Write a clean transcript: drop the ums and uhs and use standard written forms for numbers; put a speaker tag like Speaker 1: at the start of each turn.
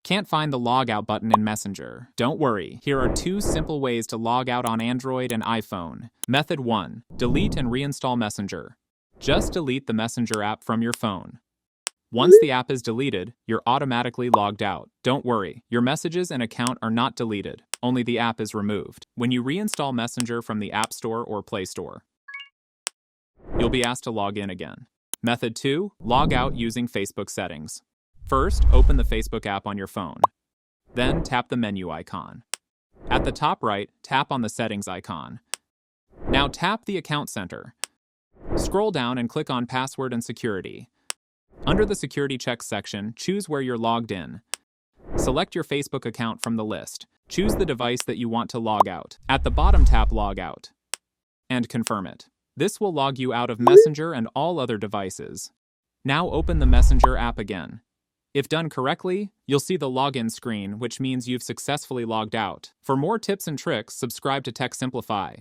Speaker 1: Can't find the logout button in Messenger? Don't worry, here are 2 simple ways to log out on Android and iPhone. Method 1. Delete and reinstall Messenger. Just delete the Messenger app from your phone. Once the app is deleted, you're automatically logged out. Don't worry, your messages and account are not deleted, only the app is removed. When you reinstall Messenger from the App Store or Play Store, you'll be asked to log in again. Method 2. Log out using Facebook settings. First, open the Facebook app on your phone. Then, tap the menu icon. At the top right, tap on the settings icon. Now tap the Account Center. Scroll down and click on Password and Security. Under the Security Checks section, choose where you're logged in. Select your Facebook account from the list. Choose the device that you want to log out. At the bottom, tap Log Out and confirm it. This will log you out of Messenger and all other devices. Now open the Messenger app again. If done correctly, you'll see the login screen, which means you've successfully logged out. For more tips and tricks, subscribe to Tech Simplify.